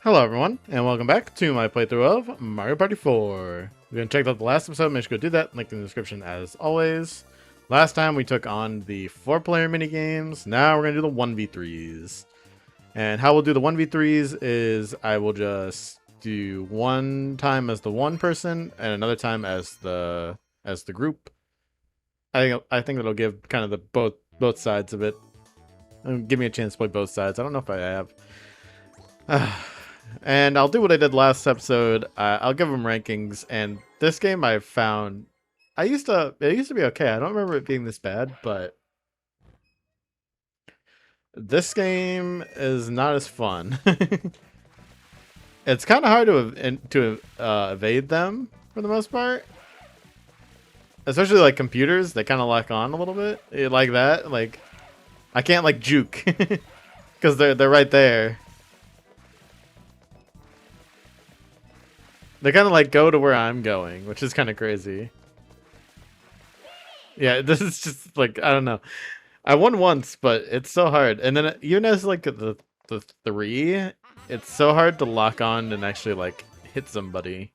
Hello everyone, and welcome back to my playthrough of Mario Party 4. We're going to check out the last episode, make sure to go do that, link in the description as always. Last time we took on the 4-player minigames, now we're going to do the 1v3s. And how we'll do the 1v3s is I will just do one time as the one person, and another time as the group. I think that'll give kind of the both sides of it. Give me a chance to play both sides. I don't know if I have. And I'll do what I did last episode. I'll give them rankings. And this game I found, it used to be okay. I don't remember it being this bad, but this game is not as fun. It's kind of hard to evade them for the most part, especially like computers. They kind of lock on a little bit, like that. Like I can't like juke because they're right there. They kind of like go to where I'm going, which is kind of crazy. Yeah, this is just like, I don't know. I won once, but it's so hard. And then even as like the three, it's so hard to lock on and actually like hit somebody.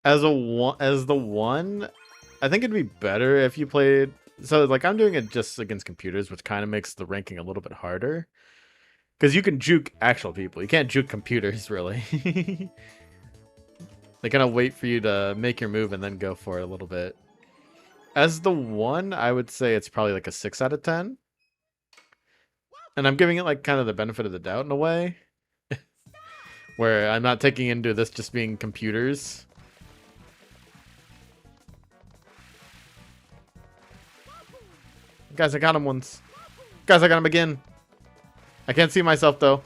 As the one, I think it'd be better if you played. So like I'm doing it just against computers, which kind of makes the ranking a little bit harder. Because you can juke actual people. You can't juke computers, really. They kind of wait for you to make your move and then go for it a little bit. As the one, I would say it's probably like a 6 out of 10. And I'm giving it like kind of the benefit of the doubt in a way. Where I'm not taking into this just being computers. Guys, I got him once. Guys, I got him again. I can't see myself though.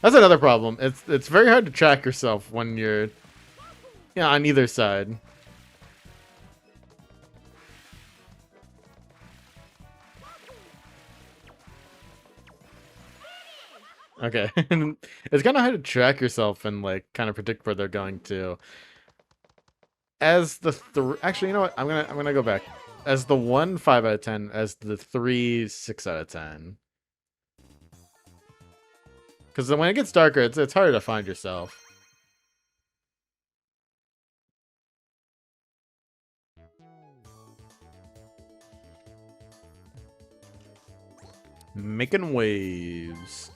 That's another problem. It's very hard to track yourself when you're on either side. Okay. It's kind of hard to track yourself and like kind of predict where they're going to. As the actually, you know what? I'm gonna go back. As the 1, 5 out of 10. As the 3, 6 out of 10. Because when it gets darker, it's harder to find yourself. Making waves.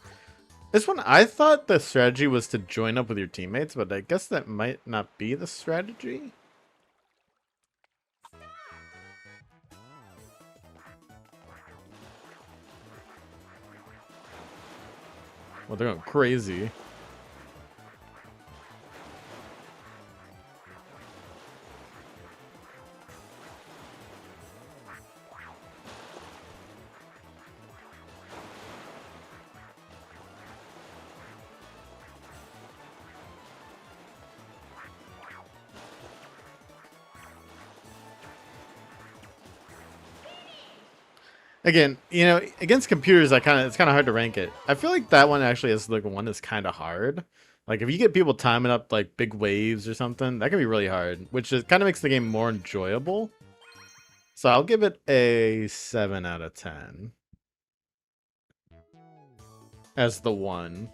This one, I thought the strategy was to join up with your teammates, but I guess that might not be the strategy. Well, they're going crazy. Again, against computers, it's kind of hard to rank it. I feel like that one actually is like one that's kind of hard. Like if you get people timing up like big waves or something, that can be really hard, which kind of makes the game more enjoyable. So I'll give it a 7 out of 10 as the one.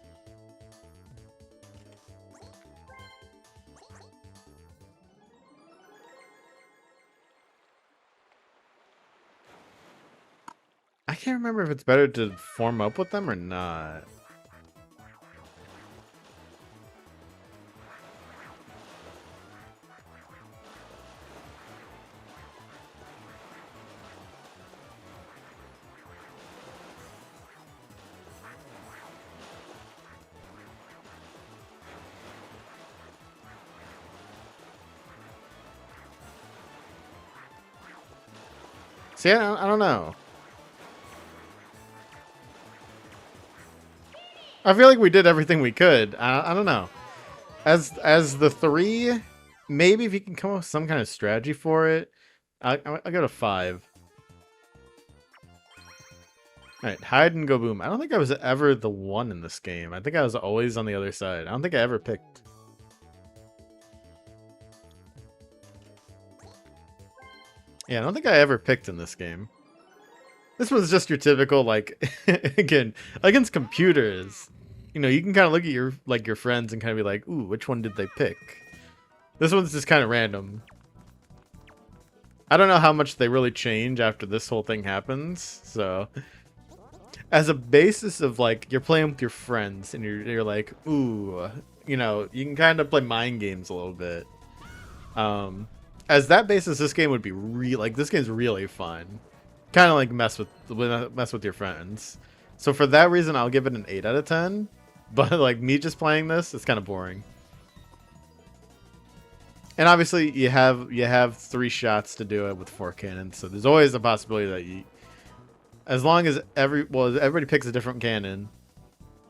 I can't remember if it's better to form up with them or not. See, I don't know. I feel like we did everything we could. I don't know. As the 3, maybe if you can come up with some kind of strategy for it, I'll go to 5. Alright, hide and go boom. I don't think I was ever the one in this game. I think I was always on the other side. I don't think I ever picked. Yeah, I don't think I ever picked in this game. This one's just your typical, like, again, against computers. You know, you can kind of look at your friends and kind of be like, ooh, which one did they pick? This one's just kind of random. I don't know how much they really change after this whole thing happens, so as a basis of like you're playing with your friends and you're like, ooh, you know, you can kind of play mind games a little bit. As that basis, this game would be this game's really fun. Kind of like mess with your friends. So for that reason, I'll give it an 8 out of 10. But like me just playing this, it's kind of boring. And obviously, you have 3 shots to do it with 4 cannons, so there's always a possibility that you, as long as everybody picks a different cannon,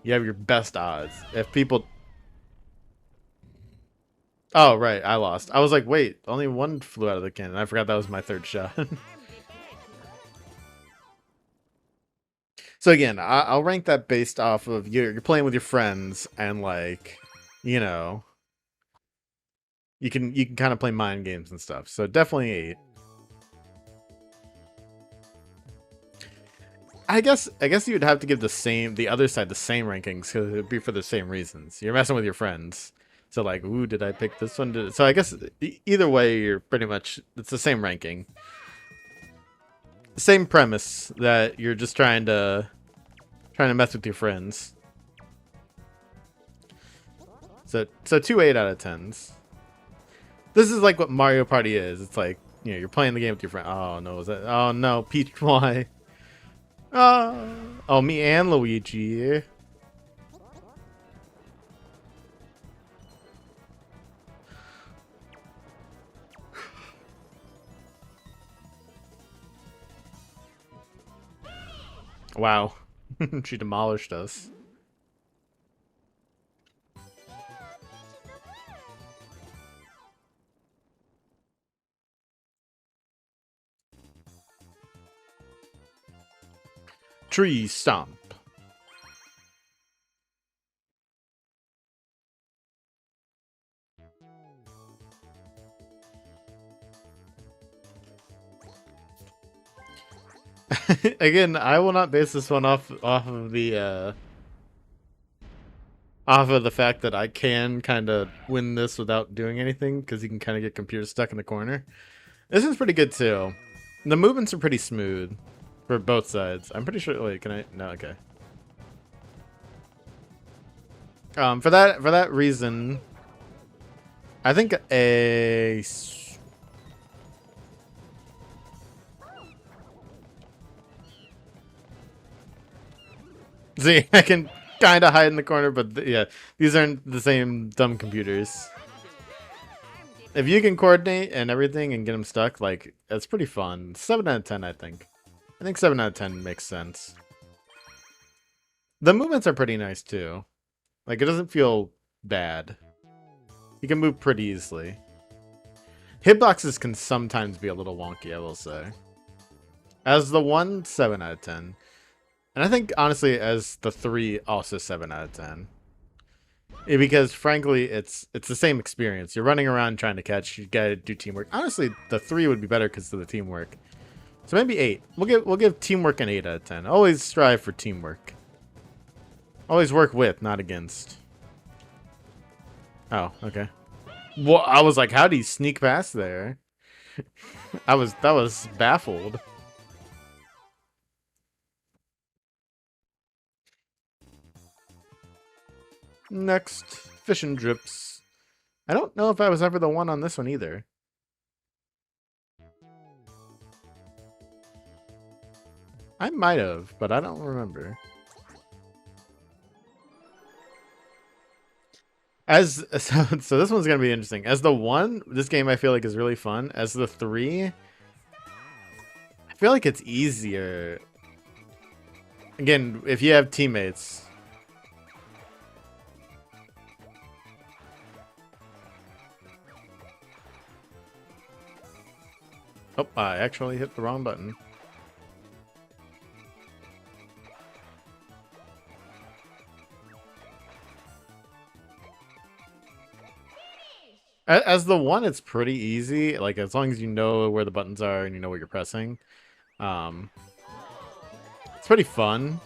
you have your best odds. If people, oh right, I lost. I was like, wait, only one flew out of the cannon. I forgot that was my 3rd shot. So again, I'll rank that based off of you're playing with your friends and like, you know, you can kind of play mind games and stuff. So definitely 8. I guess you would have to give the other side the same rankings because it'd be for the same reasons. You're messing with your friends. So like, ooh, did I pick this one? So I guess either way, you're pretty much, it's the same ranking. Same premise that you're just trying to mess with your friends. So 2 8 out of 10s. This is like what Mario Party is. It's like, you know, you're playing the game with your friend. Oh no, is that? Oh no, Peach, why? Oh, me and Luigi. Wow. She demolished us. Tree stomp. Again, I will not base this one off of the fact that I can kind of win this without doing anything, because you can kind of get computers stuck in the corner. This is pretty good too. The movements are pretty smooth for both sides. I'm pretty sure. Wait, can I? No, okay. For that reason, I think a. See, I can kind of hide in the corner, but yeah, these aren't the same dumb computers. If you can coordinate and everything and get them stuck, like, that's pretty fun. 7 out of 10, I think. I think 7 out of 10 makes sense. The movements are pretty nice, too. Like, it doesn't feel bad. You can move pretty easily. Hitboxes can sometimes be a little wonky, I will say. As the 1, 7 out of 10. And I think, honestly, as the 3, also 7 out of 10. Because frankly, it's the same experience. You're running around trying to catch. You gotta do teamwork. Honestly, the 3 would be better because of the teamwork. So maybe 8. We'll give teamwork an 8 out of 10. Always strive for teamwork. Always work with, not against. Oh, okay. Well, I was like, how do you sneak past there? that was baffled. Next, fish and drips. I don't know if I was ever the one on this one either. I might have, but I don't remember. So this one's gonna be interesting. As the 1, this game I feel like is really fun. As the 3, I feel like it's easier. Again, if you have teammates. Oh, I actually hit the wrong button. As the 1, it's pretty easy. Like, as long as you know where the buttons are and you know what you're pressing. pretty fun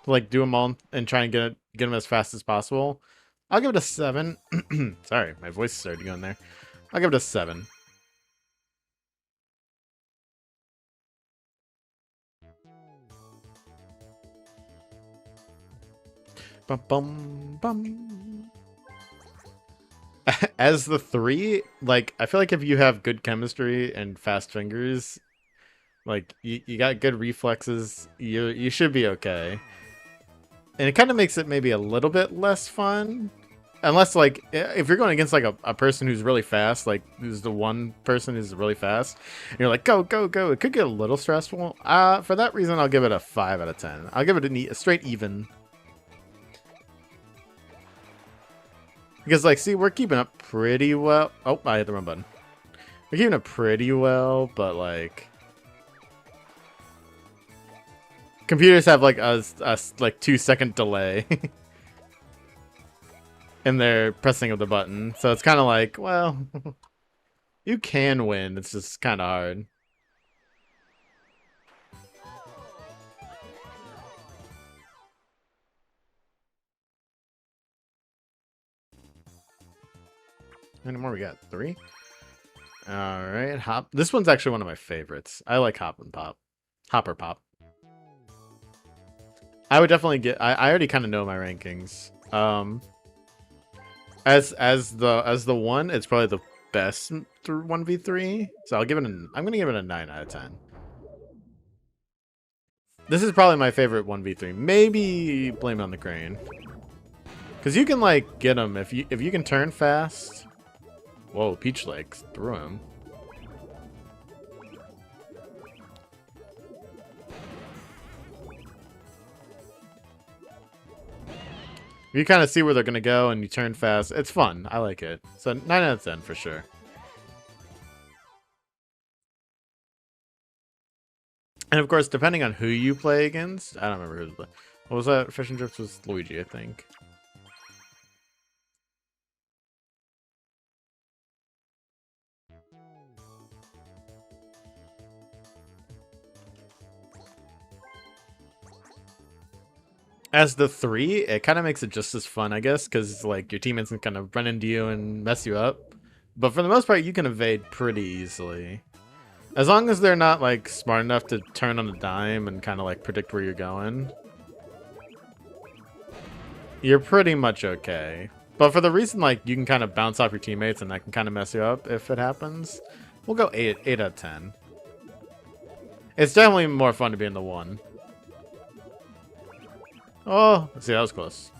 to like do them all and try and get them as fast as possible. I'll give it a 7. Sorry, my voice started going there. I'll give it a 7. Bum, bum, bum. As the 3, like, I feel like if you have good chemistry and fast fingers, like, you got good reflexes, you should be okay. And it kind of makes it maybe a little bit less fun. Unless, like, if you're going against, like, a person who's really fast, like, who's the one person who's really fast, and you're like, go, go, go, it could get a little stressful. For that reason, I'll give it a 5 out of 10. I'll give it a straight even. Because, like, see, we're keeping up pretty well. Oh, I hit the wrong button. We're keeping up pretty well, but, like... computers have, like, a like, 2-second delay. in their pressing of the button. So it's kind of like, well... you can win, it's just kind of hard. How many more we got? 3? Alright, hop. This one's actually one of my favorites. I like hop and pop. Hopper pop. I would definitely get... I already kind of know my rankings. As the one, it's probably the best through 1v3. So I'll give it I'm gonna give it a 9 out of 10. This is probably my favorite 1v3. Maybe Blame It on the Crane. Because you can, like, get him if you can turn fast. Whoa, Peach Legs threw him. If you kind of see where they're going to go and you turn fast, it's fun. I like it. So 9 out of 10 for sure. And of course, depending on who you play against, I don't remember who. What was that? Fish and Drift was Luigi, I think. As the 3, it kind of makes it just as fun, I guess, because like your teammates can kind of run into you and mess you up. But for the most part, you can evade pretty easily. As long as they're not like smart enough to turn on a dime and kind of like predict where you're going, you're pretty much okay. But for the reason like you can kind of bounce off your teammates and that can kind of mess you up if it happens, we'll go 8 out of 10. It's definitely more fun to be in the 1. Oh, let's see, that was close.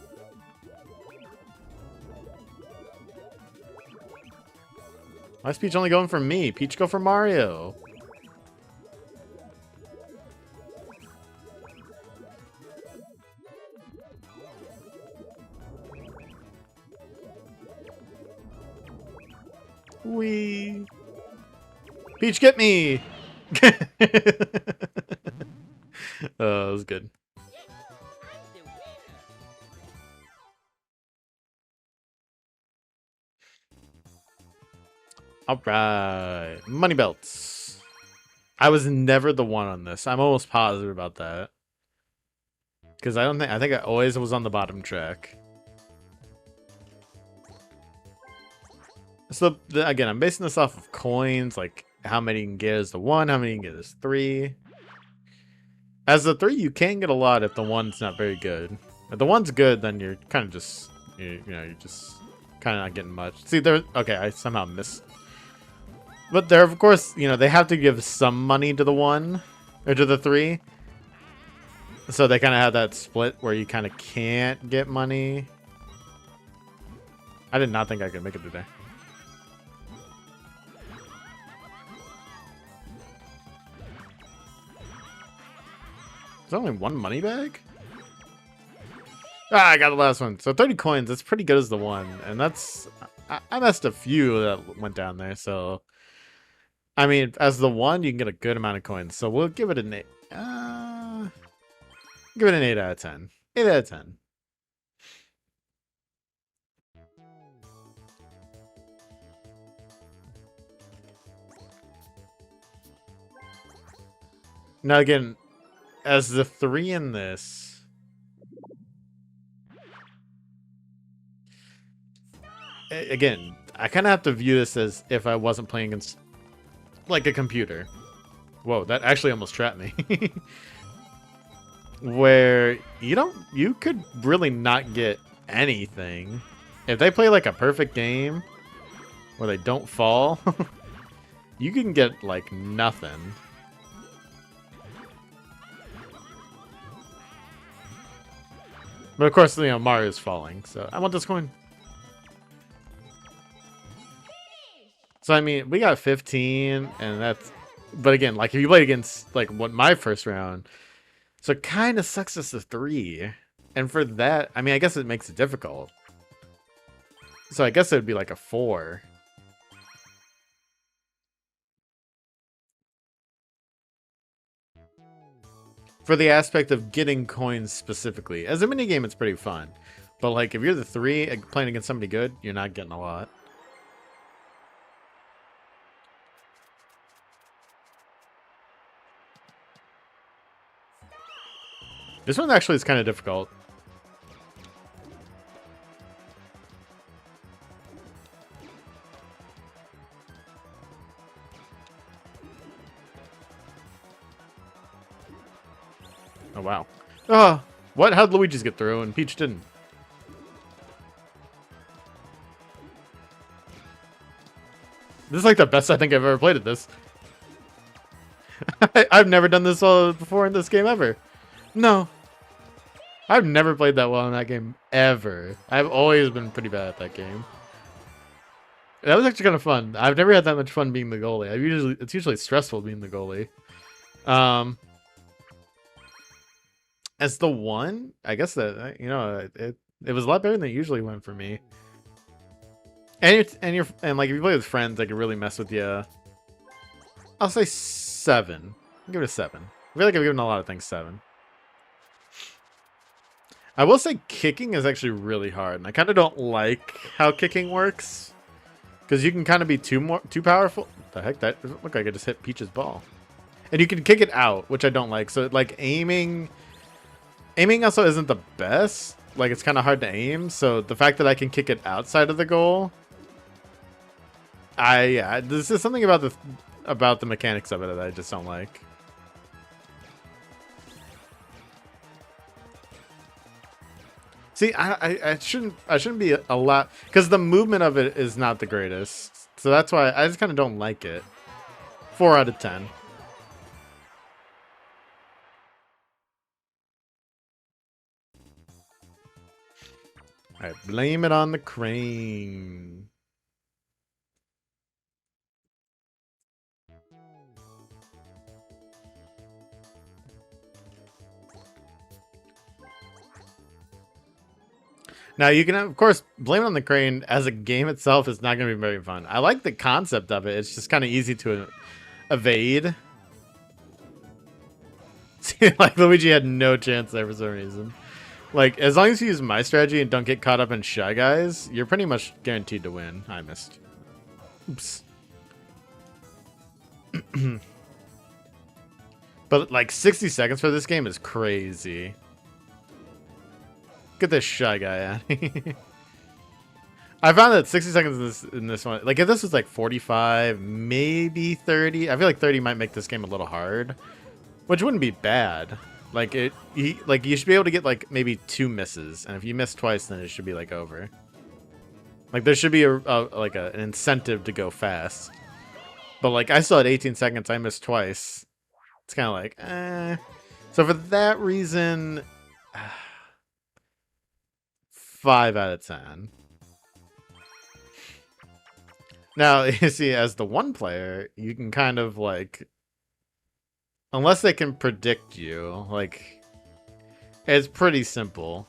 Why is Peach only going for me? Peach, go for Mario. Wee. Peach, get me! Oh, that was good. Alright. Money belts. I was never the one on this. I'm almost positive about that. Because I think I always was on the bottom track. So, again, I'm basing this off of coins, like how many you can get as the 1, how many you can get as 3. As the 3, you can get a lot if the 1's not very good. If the 1's good, then you're kind of just, you know, you're just kind of not getting much. See, okay, I somehow missed. But there, of course, you know, they have to give some money to the 1, or to the 3. So they kind of have that split where you kind of can't get money. I did not think I could make it today. There's only 1 money bag? Ah, I got the last one. So 30 coins, that's pretty good as the 1. And that's... I messed a few that went down there, so... I mean, as the 1, you can get a good amount of coins. So we'll give it an 8. Give it an 8 out of 10. 8 out of 10. Now again, as the 3 in this, again, I kind of have to view this as if I wasn't playing against like a computer. Whoa, that actually almost trapped me. Where you could really not get anything. If they play like a perfect game where they don't fall, you can get like nothing. But of course, Mario's falling, so I want this coin. So I mean, we got 15, and that's. But again, like if you play against like what my first round, so it kind of sucks us a 3, and for that, I mean, I guess it makes it difficult. So I guess it would be like a 4. For the aspect of getting coins specifically. As a minigame, it's pretty fun. But like if you're the 3 playing against somebody good, you're not getting a lot. This one actually is kind of difficult. Oh, wow. Oh, what? How'd Luigi's get through and Peach didn't? This is like the best I think I've ever played at this. I've never done this before in this game ever. No. I've never played that well in that game ever. I've always been pretty bad at that game. That was actually kind of fun. I've never had that much fun being the goalie. It's usually stressful being the goalie. As the 1, I guess that it was a lot better than it usually went for me. And like if you play with friends, I could really mess with you. I'll say 7. I'll give it a 7. I feel like I've given a lot of things 7. I will say kicking is actually really hard, and I kind of don't like how kicking works, because you can kind of be too powerful. What the heck? That doesn't look like I just hit Peach's ball, and you can kick it out, which I don't like. So like aiming also isn't the best. Like it's kind of hard to aim. So the fact that I can kick it outside of the goal, this is something about the mechanics of it that I just don't like. See, I shouldn't be a lot, because the movement of it is not the greatest. So that's why I just kind of don't like it. 4 out of 10. All right, blame it on the crane. Now, you can, of course, blame it on the crane. As a game itself, is not going to be very fun. I like the concept of it. It's just kind of easy to evade. See, like, Luigi had no chance there for some reason. Like, as long as you use my strategy and don't get caught up in Shy Guys, you're pretty much guaranteed to win. I missed. Oops. But, like, 60 seconds for this game is crazy. Get this Shy Guy out. I found that 60 seconds in this one, like if this was like 45, maybe 30, I feel like 30 might make this game a little hard, which wouldn't be bad. Like you should be able to get like maybe 2 misses, and if you miss twice, then it should be like over. Like there should be an incentive to go fast. But like I still had 18 seconds, I missed twice. It's kind of like, eh. So for that reason, 5 out of 10. Now, you see, as the 1 player, you can kind of like, unless they can predict you, like, it's pretty simple.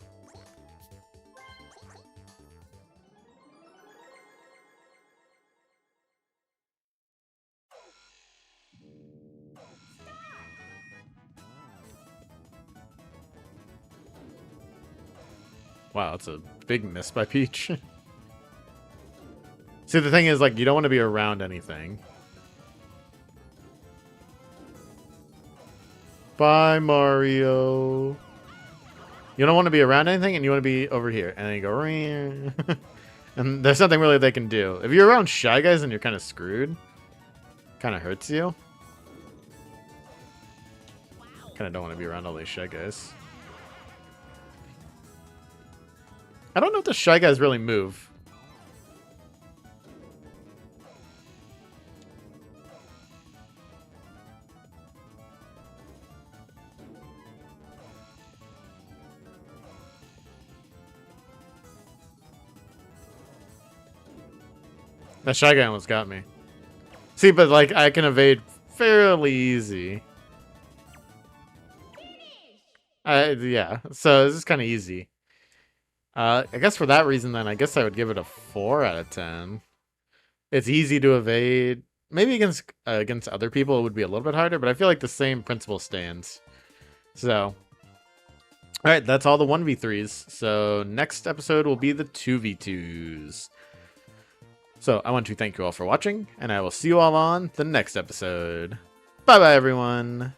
Wow, it's a big miss by Peach. See, the thing is, like, you don't want to be around anything. Bye, Mario. You don't want to be around anything, and you want to be over here. And then you go, ring. And there's nothing really they can do. If you're around Shy Guys, then you're kind of screwed. Kind of hurts you. Kind of don't want to be around all these Shy Guys. I don't know if the Shy Guys really move. That Shy Guy almost got me. See, but like I can evade fairly easy. Yeah, so this is kind of easy. I guess for that reason, then I guess I would give it a 4 out of 10. It's easy to evade. Maybe against other people it would be a little bit harder, but I feel like the same principle stands. So, all right, that's all the 1v3s. So next episode will be the 2v2s. So I want to thank you all for watching, and I will see you all on the next episode. Bye-bye, everyone.